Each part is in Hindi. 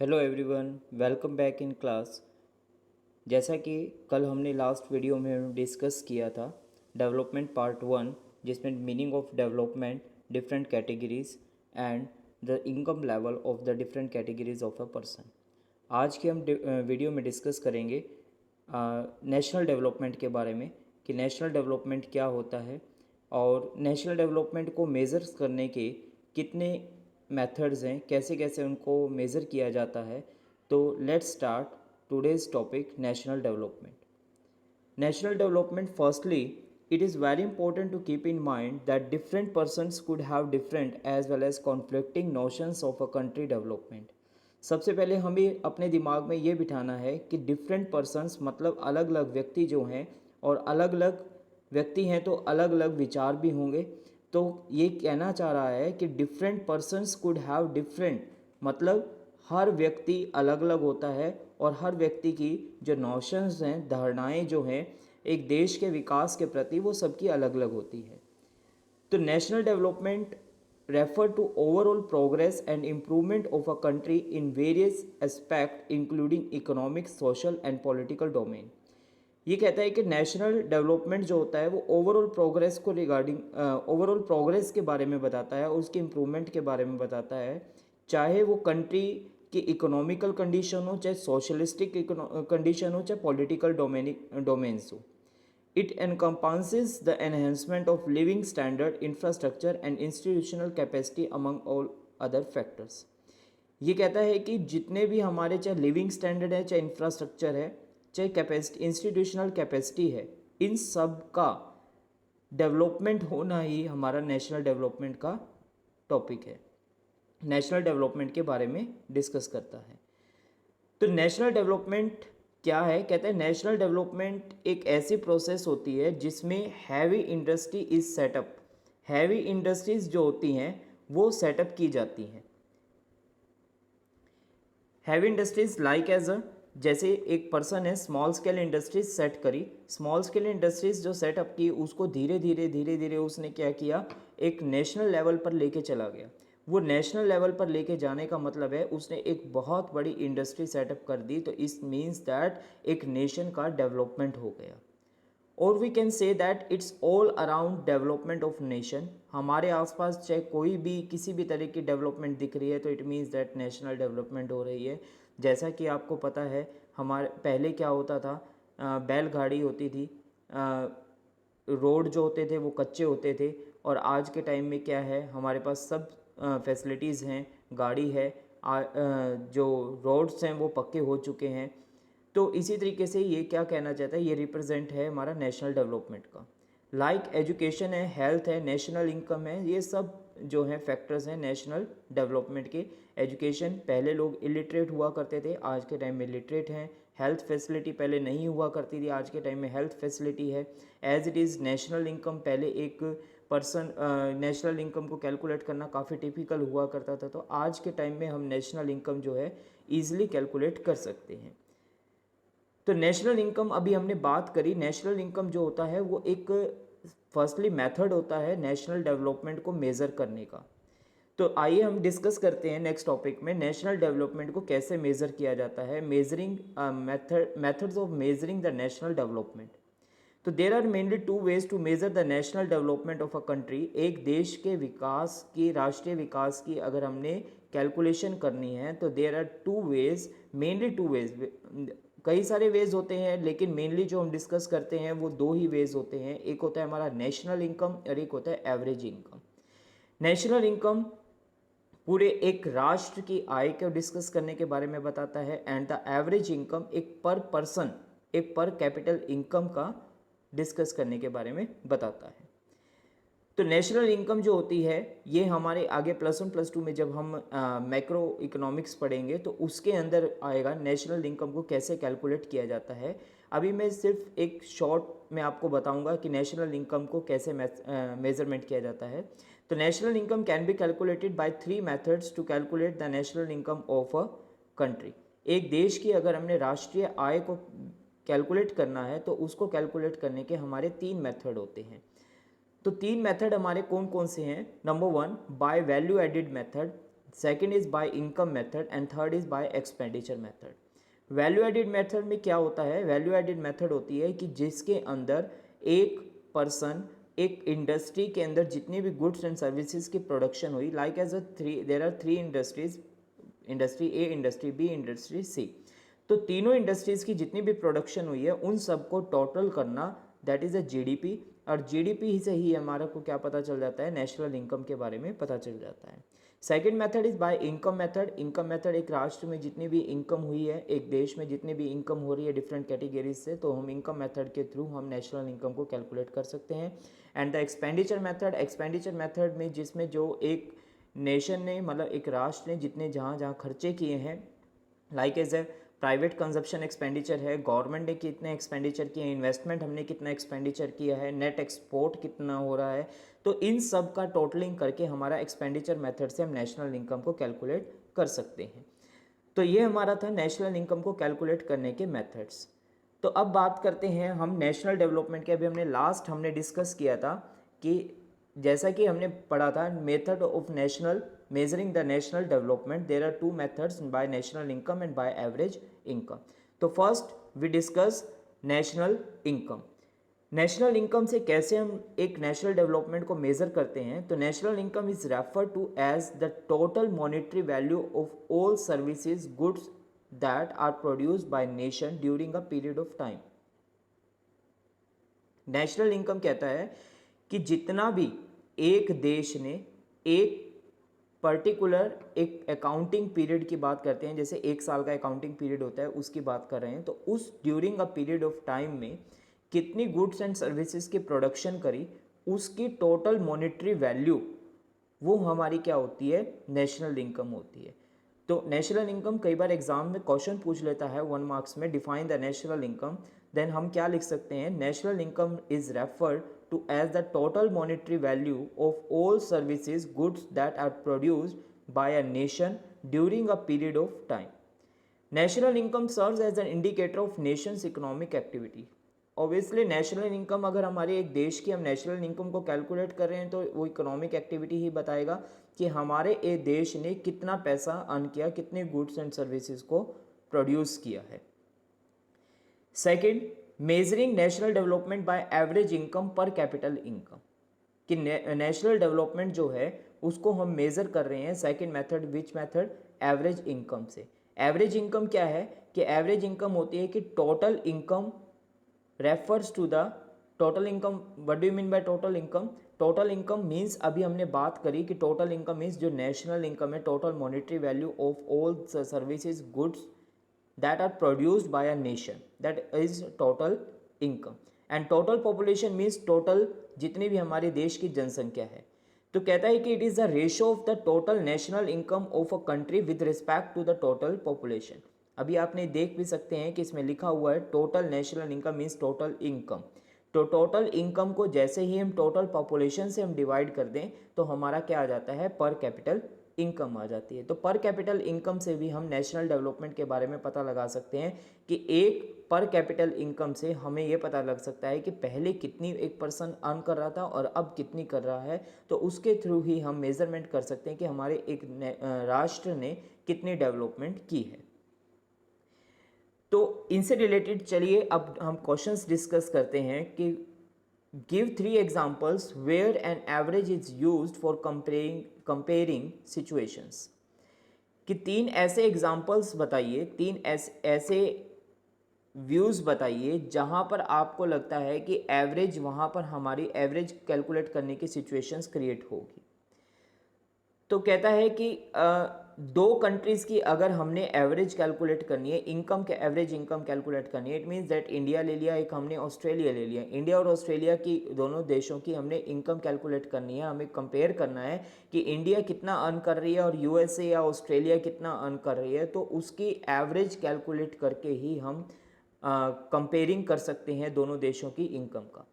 Hello everyone, welcome back in class. जैसा कि कल हमने लास्ट वीडियो में डिस्कस किया था डेवलपमेंट पार्ट 1, जिसमें meaning of development, different categories and the income level of the different categories of a person. आज के हम वीडियो में डिस्कस करेंगे नेशनल डेवलपमेंट के बारे में कि नेशनल डेवलपमेंट क्या होता है और नेशनल डेवलपमेंट को मेज़र्स करने के कितने मेथड्स हैं, कैसे कैसे उनको मेज़र किया जाता है। तो let's start today's topic, national development. National development, firstly, it is very important to keep in mind that different persons could have different as well as conflicting notions of a country development. सबसे पहले हमें अपने दिमाग में ये बिठाना है कि डिफरेंट पर्सन्स मतलब अलग अलग व्यक्ति जो हैं, और अलग अलग व्यक्ति हैं तो अलग अलग विचार भी होंगे। तो ये कहना चाह रहा है कि different persons could have different, मतलब हर व्यक्ति अलग अलग होता है और हर व्यक्ति की जो नोशंस हैं, धारणाएं जो हैं एक देश के विकास के प्रति, वो सबकी अलग अलग होती है। तो national development refer to overall progress and improvement of a country in various aspect including economic, social and political domain. ये कहता है कि नेशनल डेवलपमेंट जो होता है वो ओवरऑल प्रोग्रेस को रिगार्डिंग ओवरऑल प्रोग्रेस के बारे में बताता है और उसके इम्प्रूवमेंट के बारे में बताता है, चाहे वो कंट्री की इकोनॉमिकल कंडीशन हो, चाहे सोशलिस्टिक कंडीशन हो, चाहे पॉलिटिकल डोमेन्स हो। It encompasses the enhancement of living standard, infrastructure and institutional capacity among all other factors. ये कहता है कि जितने भी हमारे चाहे लिविंग स्टैंडर्ड है, चाहे इंफ्रास्ट्रक्चर है, चाहे कैपेसिटी, इंस्टीट्यूशनल कैपेसिटी है, इन सब का डेवलपमेंट होना ही हमारा नेशनल डेवलपमेंट का टॉपिक है, नेशनल डेवलपमेंट के बारे में डिस्कस करता है। तो नेशनल डेवलपमेंट क्या है? कहते हैं नेशनल डेवलपमेंट एक ऐसी प्रोसेस होती है जिसमें heavy industry is setup, heavy industries जो होती हैं वो सेटअप की जाती हैं। Heavy industries like as a, जैसे एक पर्सन है स्मॉल स्केल इंडस्ट्रीज सेट करी, स्मॉल स्केल इंडस्ट्रीज जो सेटअप की उसको धीरे धीरे उसने क्या किया, एक नेशनल लेवल पर लेके चला गया। वो नेशनल लेवल पर लेके जाने का मतलब है उसने एक बहुत बड़ी इंडस्ट्री सेटअप कर दी, तो इस मीन्स दैट एक नेशन का डेवलपमेंट हो गया। और we can say that it's all around development of nation. हमारे आसपास चाहे कोई भी किसी भी तरह की डेवलपमेंट दिख रही है तो it means that national development हो रही है। जैसा कि आपको पता है हमारे पहले क्या होता था, बैलगाड़ी होती थी, रोड जो होते थे वो कच्चे होते थे, और आज के टाइम में क्या है, हमारे पास सब फैसिलिटीज़ हैं, गाड़ी है, जो रोड्स हैं वो पक्के हो चुके हैं। तो इसी तरीके से ये क्या कहना चाहता है, ये रिप्रेजेंट है हमारा नेशनल डेवलपमेंट का। लाइक एजुकेशन है, हेल्थ है, नेशनल इनकम है, ये सब जो है फैक्टर्स हैं नेशनल डेवलपमेंट के। एजुकेशन, पहले लोग इलिटरेट हुआ करते थे, आज के टाइम में लिटरेट हैं। हेल्थ फैसिलिटी पहले नहीं हुआ करती थी, आज के टाइम में हेल्थ फैसिलिटी है। As it is national income, पहले एक पर्सन नेशनल इनकम को कैलकुलेट करना काफ़ी टिपिकल हुआ करता था, तो आज के टाइम में हम नेशनल इनकम जो है ईजिली कैलकुलेट कर सकते हैं। तो नेशनल इनकम अभी हमने बात करी, नेशनल इनकम जो होता है वो एक फर्स्टली मेथड होता है नेशनल डेवलपमेंट को मेज़र करने का। तो आइए हम डिस्कस करते हैं नेक्स्ट टॉपिक में नेशनल डेवलपमेंट को कैसे मेज़र किया जाता है, measuring methods of measuring the national development. तो there are mainly two ways to measure the national development of a country. एक देश के विकास की, राष्ट्रीय विकास की अगर हमने कैलकुलेशन करनी है तो there are two ways, mainly two ways, कई सारे वेज होते हैं लेकिन मेनली जो हम डिस्कस करते हैं वो दो ही वेज होते हैं। एक होता है हमारा नेशनल इनकम और एक होता है एवरेज इनकम। नेशनल इनकम पूरे एक राष्ट्र की आय को डिस्कस करने के बारे में बताता है, एंड द एवरेज इनकम एक पर पर्सन, एक पर कैपिटल इनकम का डिस्कस करने के बारे में बताता है। तो नेशनल इनकम जो होती है ये हमारे आगे +1 +2 में जब हम मैक्रो इकोनॉमिक्स पढ़ेंगे तो उसके अंदर आएगा नेशनल इनकम को कैसे कैलकुलेट किया जाता है। अभी मैं सिर्फ एक शॉर्ट में आपको बताऊंगा कि नेशनल इनकम को कैसे मेजरमेंट किया जाता है। तो national income can be calculated by 3 methods to calculate the national income of a country. एक देश की अगर हमने राष्ट्रीय आय को कैलकुलेट करना है तो उसको कैलकुलेट करने के हमारे 3 मेथड होते हैं। तो 3 मेथड हमारे कौन कौन से हैं? Number 1 by value added method, second is by income method and third is by expenditure method. Value added method में क्या होता है? वैल्यू एडिड मेथड होती है कि जिसके अंदर एक पर्सन एक इंडस्ट्री के अंदर जितनी भी गुड्स एंड सर्विसेज की प्रोडक्शन हुई, like as a there are three industries, industry A, industry B, industry C, तो तीनों इंडस्ट्रीज की जितनी भी प्रोडक्शन हुई है उन सबको टोटल करना, दैट इज़ अ जीडीपी। और जीडीपी से ही हमारा को क्या पता चल जाता है? नेशनल इनकम के बारे में पता चल जाता है। Second method is by income method. Income method एक राष्ट्र में जितनी भी इनकम हुई है, एक देश में जितनी भी इनकम हो रही है डिफरेंट कैटेगरीज से, तो हम इनकम मेथड के थ्रू हम नेशनल इनकम को कैलकुलेट कर सकते हैं। And the expenditure method, expenditure method में जिसमें जो एक नेशन ने, मतलब एक राष्ट्र ने जितने जहाँ जहाँ खर्चे किए हैं, like as a private consumption expenditure है, गवर्नमेंट ने कितने एक्सपेंडिचर किए हैं, इन्वेस्टमेंट हमने कितना एक्सपेंडिचर किया है, नेट एक्सपोर्ट कितना हो रहा है, तो इन सब का टोटलिंग करके हमारा एक्सपेंडिचर मेथड से हम नेशनल इनकम को कैलकुलेट कर सकते हैं। तो ये हमारा था नेशनल इनकम को कैलकुलेट करने के मेथड्स। तो अब बात करते हैं हम नेशनल डेवलपमेंट के। अभी हमने डिस्कस किया था कि जैसा कि हमने पढ़ा था method of national measuring the national development, there are two methods, by national income and by average income. तो first we discuss national income. National income से कैसे हम एक नेशनल डेवलपमेंट को मेजर करते हैं? तो national income is refer to as the total monetary value of all services goods that are produced by nation during a period of time. National income कहता है कि जितना भी एक देश ने एक पर्टिकुलर एक अकाउंटिंग पीरियड की बात करते हैं, जैसे एक साल का अकाउंटिंग पीरियड होता है उसकी बात कर रहे हैं, तो उस during a period of time में कितनी गुड्स एंड सर्विसेज की प्रोडक्शन करी, उसकी टोटल मॉनेटरी वैल्यू, वो हमारी क्या होती है? नेशनल इनकम होती है। तो नेशनल इनकम कई बार एग्जाम में क्वेश्चन पूछ लेता है 1 मार्क्स में, define the national income. Then हम क्या लिख सकते हैं? National income is referred to as the total monetary value of all services goods that are produced by a nation during a period of time. National income serves as an indicator of nations economic activity. Obviously national income, अगर हमारे एक देश की हम नेशनल इनकम को कैलकुलेट कर रहे हैं तो वो इकोनॉमिक एक्टिविटी ही बताएगा कि हमारे एक देश ने कितना पैसा अर्न किया, कितने गुड्स एंड सर्विसेज को प्रोड्यूस किया है। Second, measuring national development by average income per capital income, कि नेशनल डेवलपमेंट जो है उसको हम मेजर कर रहे हैं second method, which method? Average income से। एवरेज इनकम क्या है? कि एवरेज इनकम होती है कि total income refers to the total income. What do you mean by total income? Total income means, अभी हमने बात करी कि टोटल इनकम मीन्स जो नेशनल इनकम है, total monetary value of all services goods that are produced by a nation, that is total income. and total population means total जितनी भी हमारे देश की जनसंख्या है। तो कहता है कि it is the ratio of the total national income of a country with respect to the total population. अभी आपने देख भी सकते हैं कि इसमें लिखा हुआ है total national income means total income. तो टोटल इनकम को जैसे ही हम टोटल पॉपुलेशन से हम डिवाइड कर दें तो हमारा क्या आ जाता है? पर कैपिटल इनकम आ जाती है। तो पर कैपिटल इनकम से भी हम नेशनल डेवलपमेंट के बारे में पता लगा सकते हैं कि एक पर कैपिटल इनकम से हमें ये पता लग सकता है कि पहले कितनी एक पर्सन अर्न कर रहा था और अब कितनी कर रहा है। तो उसके थ्रू ही हम मेजरमेंट कर सकते हैं कि हमारे एक राष्ट्र ने कितनी डेवलपमेंट की है। तो इनसे रिलेटेड चलिए अब हम क्वेश्चंस डिस्कस करते हैं कि give 3 examples where an average is used for comparing situations. कि 3 ऐसे एग्जाम्पल्स बताइए, 3 ऐसे व्यूज़ बताइए जहाँ पर आपको लगता है कि एवरेज, वहाँ पर हमारी एवरेज कैलकुलेट करने की सिचुएशंस क्रिएट होगी। तो कहता है कि 2 कंट्रीज़ की अगर हमने एवरेज कैलकुलेट करनी है, इनकम के एवरेज इनकम कैलकुलेट करनी है, इट मीन्स दैट इंडिया ले लिया, एक हमने ऑस्ट्रेलिया ले लिया। इंडिया और ऑस्ट्रेलिया की दोनों देशों की हमने इनकम कैलकुलेट करनी है। हमें कंपेयर करना है कि इंडिया कितना अर्न कर रही है और यूएसए या ऑस्ट्रेलिया कितना अर्न कर रही है। तो उसकी एवरेज कैलकुलेट करके ही हम कंपेयरिंग कर सकते हैं दोनों देशों की इनकम का।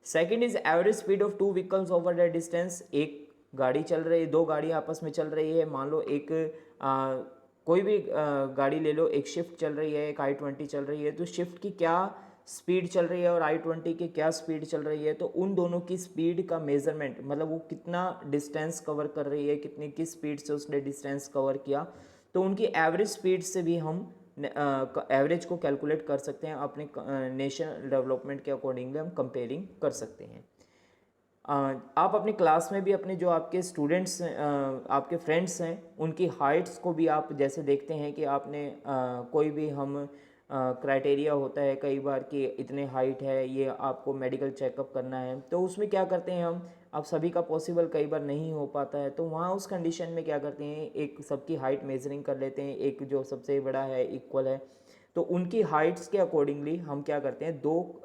Second is average speed of 2 vehicles over the distance. एक गाड़ी चल रही है, 2 गाड़ी आपस में चल रही है, मान लो एक कोई भी गाड़ी ले लो, एक शिफ्ट चल रही है, एक i20 चल रही है। तो शिफ्ट की क्या स्पीड चल रही है और I-20 की क्या स्पीड चल रही है, तो उन दोनों की स्पीड का मेजरमेंट, मतलब वो कितना डिस्टेंस कवर कर रही है, कितनी किस स्पीड से उसने डिस्टेंस कवर किया, तो उनकी एवरेज स्पीड से भी हम एवरेज को कैलकुलेट कर सकते हैं, अपने नेशनल डेवलपमेंट के अकॉर्डिंगली हम कंपेयरिंग कर सकते हैं। आप अपनी क्लास में भी अपने जो आपके स्टूडेंट्स आपके फ्रेंड्स हैं उनकी हाइट्स को भी आप जैसे देखते हैं कि आपने कोई भी हम क्राइटेरिया होता है कई बार कि इतने हाइट है, ये आपको मेडिकल चेकअप करना है, तो उसमें क्या करते हैं हम, अब सभी का पॉसिबल कई बार नहीं हो पाता है, तो वहाँ उस कंडीशन में क्या करते हैं, एक सबकी हाइट मेजरिंग कर लेते हैं, एक जो सबसे बड़ा है इक्वल है, तो उनकी हाइट्स के अकॉर्डिंगली हम क्या करते हैं, दो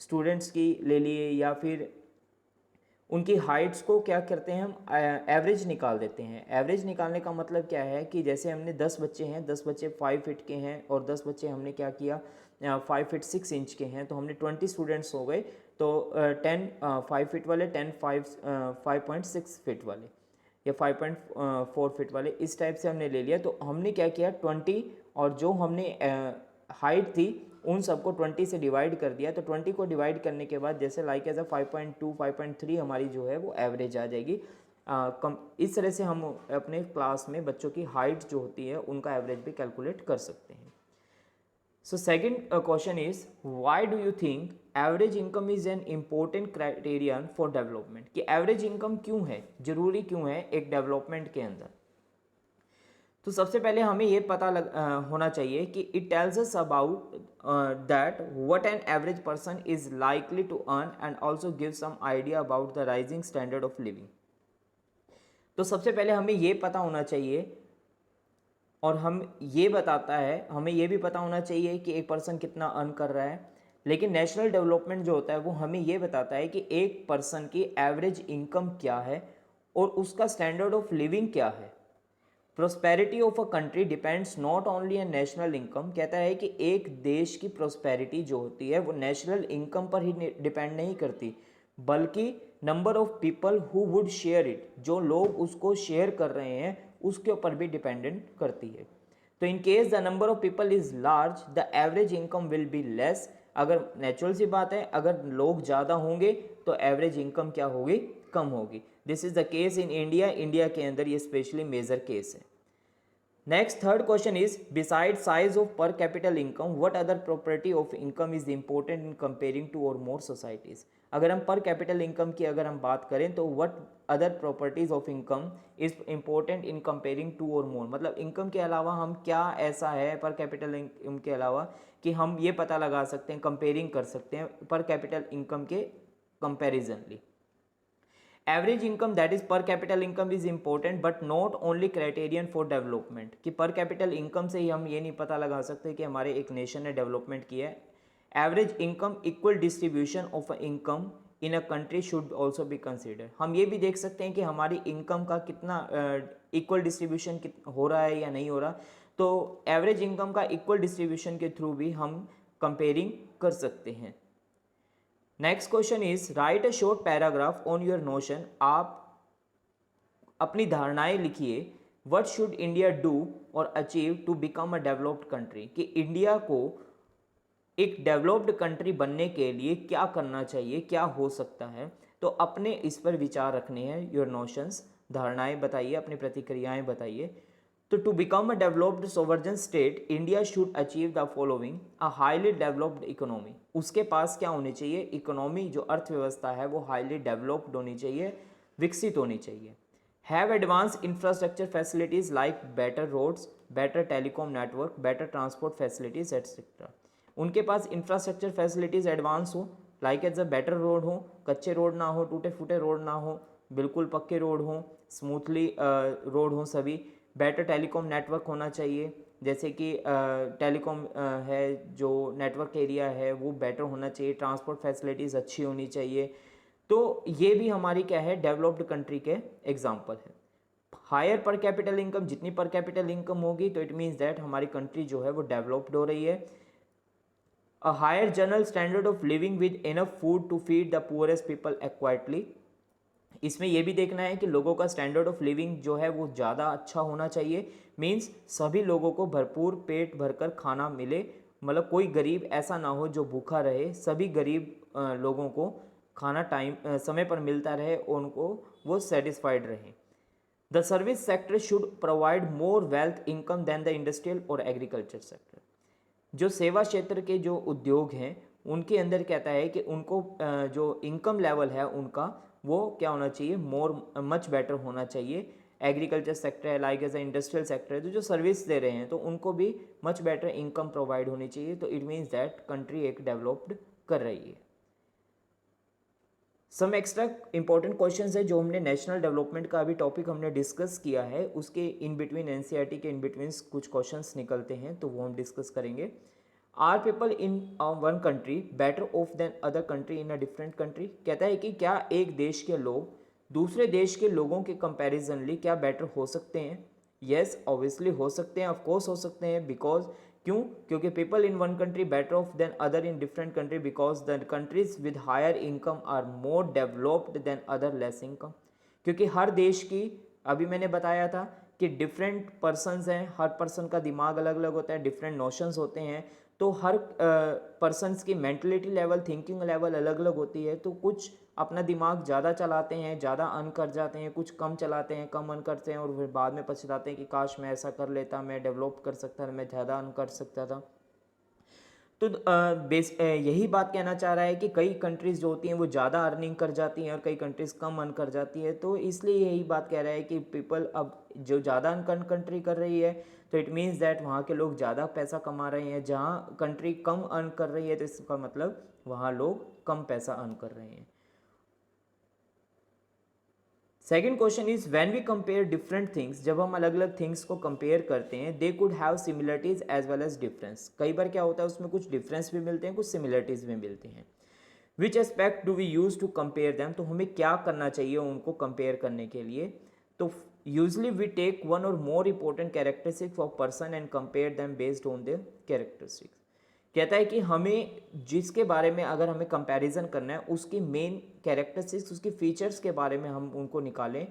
स्टूडेंट्स की ले लिए या फिर उनकी हाइट्स को क्या करते हैं हम एवरेज निकाल देते हैं। एवरेज निकालने का मतलब क्या है कि जैसे हमने 10 बच्चे हैं, 10 बच्चे 5 फीट के हैं और 10 बच्चे हमने क्या किया 5 फीट 6 इंच के हैं, तो हमने 20 स्टूडेंट्स हो गए, तो 10 5 फीट वाले, 10 5.6 फीट वाले या 5.4 फीट वाले, इस टाइप से हमने ले लिया। तो हमने क्या किया 20 और जो हमने हाइट थी उन सबको 20 से डिवाइड कर दिया, तो 20 को डिवाइड करने के बाद जैसे लाइक एज अ 5.2 5.3 हमारी जो है वो एवरेज आ जाएगी। इस तरह से हम अपने क्लास में बच्चों की हाइट जो होती है उनका एवरेज भी कैलकुलेट कर सकते हैं। So second question is why do you think average income is an important criterion for development, कि एवरेज इनकम क्यों है, जरूरी क्यों है एक डेवलपमेंट के अंदर। तो सबसे पहले हमें ये पता होना चाहिए कि it tells us about that what an average person is likely to earn and also give some idea about the rising standard of living. तो सबसे पहले हमें ये पता होना चाहिए और हमें ये भी पता होना चाहिए कि एक पर्सन कितना अर्न कर रहा है, लेकिन नेशनल डेवलपमेंट जो होता है वो हमें ये बताता है कि एक पर्सन की एवरेज इनकम क्या है और उसका स्टैंडर्ड ऑफ लिविंग क्या है। Prosperity of a country depends not only on national income, कहता है कि एक देश की प्रोस्पेरिटी जो होती है वो नेशनल इनकम पर ही डिपेंड नहीं करती, बल्कि number of people who would share it, जो लोग उसको शेयर कर रहे हैं उसके ऊपर भी डिपेंडेंट करती है। तो in case the number of people is large the average income will be less, अगर नेचुरल सी बात है अगर लोग ज़्यादा होंगे तो एवरेज इनकम क्या होगी, कम होगी। This is the case in India, India के अंदर ये स्पेशली मेजर केस है। Next third question is beside size of per capital income what other property of income is important in comparing two or more societies. अगर हम पर कैपिटल इनकम की अगर हम बात करें तो what other properties of income is important in comparing two or more, मतलब इनकम के अलावा हम क्या ऐसा है पर कैपिटल इनकम के अलावा कि हम ये पता लगा सकते हैं, कंपेयरिंग कर सकते हैं पर कैपिटल इनकम के कंपेरिजनली। एवरेज इनकम दैट इज पर capital income is important but not only criterion for development, कि पर कैपिटल इनकम से ही हम ये नहीं पता लगा सकते कि हमारे एक नेशन ने डेवलपमेंट किया है। Average income equal distribution of income in a country should also be consider, हम ये भी देख सकते हैं कि हमारी इनकम का कितना इक्वल डिस्ट्रीब्यूशन हो रहा है या नहीं हो रहा, तो एवरेज इनकम का इक्वल डिस्ट्रीब्यूशन के थ्रू भी हम कंपेयरिंग कर सकते हैं। Next question is write a short paragraph on your notion, आप अपनी धारणाएं लिखिए। What should India do or achieve to become a developed country, कि इंडिया को एक डेवलप्ड कंट्री बनने के लिए क्या करना चाहिए, क्या हो सकता है, तो अपने इस पर विचार रखने हैं। योर नोशंस, धारणाएं बताइए, अपनी प्रतिक्रियाएं बताइए। तो to become a developed sovereign state India should achieve the following a highly developed economy, उसके पास क्या होनी चाहिए, इकोनॉमी जो अर्थव्यवस्था है वो हाईली डेवलप्ड होनी चाहिए, विकसित होनी चाहिए। Have advance infrastructure facilities like better roads, better telecom network, better transport facilities etcetera, उनके पास इंफ्रास्ट्रक्चर फैसिलिटीज एडवांस हो, like as a better road हो, कच्चे रोड ना हो, टूटे फूटे रोड ना हो, बिल्कुल पक्के रोड हो, स्मूथली रोड हो सभी, बेटर टेलीकॉम नेटवर्क होना चाहिए, जैसे कि टेलीकॉम है जो नेटवर्क एरिया है वो बेटर होना चाहिए, ट्रांसपोर्ट फैसिलिटीज़ अच्छी होनी चाहिए। तो ये भी हमारी क्या है, डेवलप्ड कंट्री के एग्जाम्पल है। हायर पर कैपिटल इनकम, जितनी पर कैपिटल इनकम होगी तो इट मीन्स दैट हमारी कंट्री जो है वो डेवलप्ड हो रही है। A higher general standard of living with enough food to feed the poorest people adequately, इसमें यह भी देखना है कि लोगों का स्टैंडर्ड ऑफ लिविंग जो है वो ज़्यादा अच्छा होना चाहिए, मीन्स सभी लोगों को भरपूर पेट भरकर खाना मिले, मतलब कोई गरीब ऐसा ना हो जो भूखा रहे, सभी गरीब लोगों को खाना समय पर मिलता रहे और उनको वो सेटिस्फाइड रहे। The service sector should provide more wealth income than the industrial or agriculture sector. जो सेवा क्षेत्र के जो उद्योग हैं उनके अंदर कहता है कि उनको जो इनकम लेवल है उनका वो क्या होना चाहिए, मच बेटर होना चाहिए। एग्रीकल्चर सेक्टर है, लाइक एज इंडस्ट्रियल सेक्टर है, तो जो सर्विस दे रहे हैं तो उनको भी मच बेटर इनकम प्रोवाइड होनी चाहिए। तो इट मीन्स दैट कंट्री एक डेवलप्ड कर रही है। सम एक्स्ट्रा इंपॉर्टेंट क्वेश्चंस है जो हमने नेशनल डेवलपमेंट का अभी टॉपिक हमने डिस्कस किया है, उसके इन बिटवीन एनसीईआरटी के इन बिटवीन कुछ क्वेश्चंस निकलते हैं तो वो हम डिस्कस करेंगे। Are people in one country better off than other country in a different country. कहता है कि क्या एक देश के लोग दूसरे देश के लोगों के कंपैरिजनली क्या बेटर हो सकते हैं। येस ऑब्वियसली हो सकते हैं, ऑफकोर्स हो सकते हैं। बिकॉज क्यों, क्योंकि people in one country better off than other in different country because the countries with higher income are more developed than other less income. क्योंकि हर देश की, अभी मैंने बताया था कि डिफरेंट पर्सनस हैं, हर पर्सन का दिमाग अलग अलग होता है, डिफरेंट नोशंस होते हैं, तो हर पर्सनस की मेंटलिटी लेवल, थिंकिंग लेवल अलग अलग होती है। तो कुछ अपना दिमाग ज़्यादा चलाते हैं, ज़्यादा अर्न कर जाते हैं, कुछ कम चलाते हैं, कम अर्न करते हैं और फिर बाद में पछताते हैं कि काश मैं ऐसा कर लेता, मैं डेवलप कर सकता था, मैं ज़्यादा अर्न कर सकता था। तो यही बात कहना चाह रहा है कि कई कंट्रीज़ जो होती हैं वो ज़्यादा अर्निंग कर जाती हैं और कई कंट्रीज़ कम अर्न कर जाती है। तो इसलिए यही बात कह रहा है कि पीपल अब जो ज़्यादा अर्न कंट्री कर रही है तो इट मीन्स दैट वहाँ के लोग ज़्यादा पैसा कमा रहे हैं। जहाँ कंट्री कम अर्न कर रही है तो इसका मतलब वहाँ लोग कम पैसा अर्न कर रहे हैं। Second question is when we compare different things, जब हम अलग अलग थिंग्स को कंपेयर करते हैं, they could have similarities as well as difference. कई बार क्या होता है उसमें कुछ डिफरेंस भी मिलते हैं, कुछ सिमिलरिटीज भी मिलती हैं। Which aspect do we use to compare them, तो हमें क्या करना चाहिए उनको कंपेयर करने के लिए। तो यूजली वी टेक वन और more important characteristics of person and compare them based on their characteristics. कहता है कि हमें जिसके बारे में अगर हमें कंपैरिजन करना है उसकी मेन कैरेक्टरिस्टिक्स, उसकी फीचर्स के बारे में हम उनको निकालें,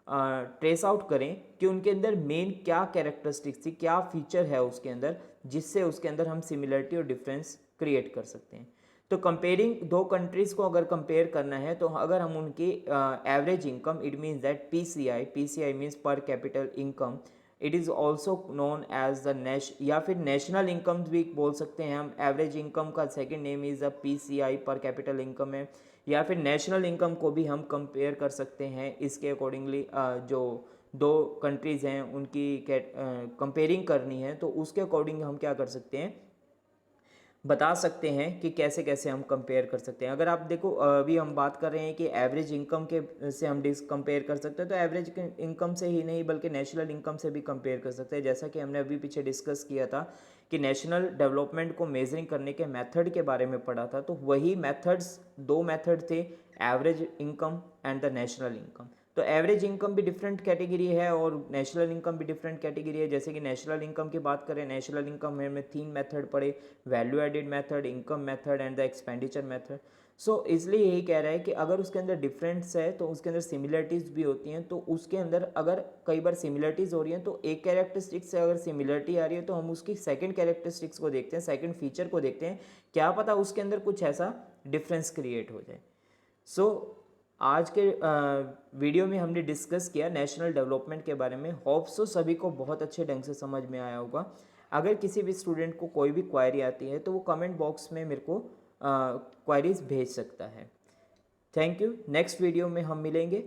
ट्रेस आउट करें कि उनके अंदर मेन क्या कैरेक्टरिस्टिक्स थी, क्या फीचर है उसके अंदर जिससे उसके अंदर हम सिमिलरिटी और डिफरेंस क्रिएट कर सकते हैं। तो कंपेयरिंग दो कंट्रीज़ को अगर कंपेयर करना है तो अगर हम उनकी average income, it means that PCI means per capital income, it is also known as the या फिर नेशनल इनकम भी बोल सकते हैं हम। एवरेज इनकम का second name is the PCI, per capital income है। या फिर नेशनल इनकम को भी हम कंपेयर कर सकते हैं इसके अकॉर्डिंगली। जो दो कंट्रीज़ हैं उनकी कंपेयरिंग करनी है तो उसके अकॉर्डिंग हम क्या कर सकते हैं, बता सकते हैं कि कैसे कैसे हम कंपेयर कर सकते हैं। अगर आप देखो अभी हम बात कर रहे हैं कि एवरेज इनकम के से हम कंपेयर कर सकते हैं, तो एवरेज इनकम से ही नहीं बल्कि नेशनल इनकम से भी कंपेयर कर सकते हैं। जैसा कि हमने अभी पीछे डिस्कस किया था कि नेशनल डेवलपमेंट को मेजरिंग करने के मेथड के बारे में पढ़ा था, तो वही मेथड्स, दो मेथड थे, average income and the national income. तो एवरेज इनकम भी डिफरेंट कैटेगरी है और नेशनल इनकम भी डिफरेंट कैटेगरी है। जैसे कि नेशनल इनकम की बात करें, नेशनल इनकम में 3 मेथड पड़े, value added method, income method and the expenditure method. So इसलिए यही कह रहा है कि अगर उसके अंदर डिफरेंस है तो उसके अंदर सिमिलरिटीज़ भी होती हैं। तो उसके अंदर अगर कई बार सिमिलरिटीज़ हो रही हैं तो एक कैरेक्टरिस्टिक्स से अगर सिमिलरिटी आ रही है तो हम उसकी सेकंड कैरेक्टरिस्टिक्स को देखते हैं, सेकंड फीचर को देखते हैं, क्या पता उसके अंदर कुछ ऐसा डिफरेंस क्रिएट हो जाए। सो आज के वीडियो में हमने डिस्कस किया नेशनल डेवलपमेंट के बारे में। होप सो सभी को बहुत अच्छे ढंग से समझ में आया होगा। अगर किसी भी स्टूडेंट को कोई भी क्वेरी आती है तो वो कमेंट बॉक्स में मेरे को क्वेरीज भेज सकता है। Thank you. नेक्स्ट वीडियो में हम मिलेंगे।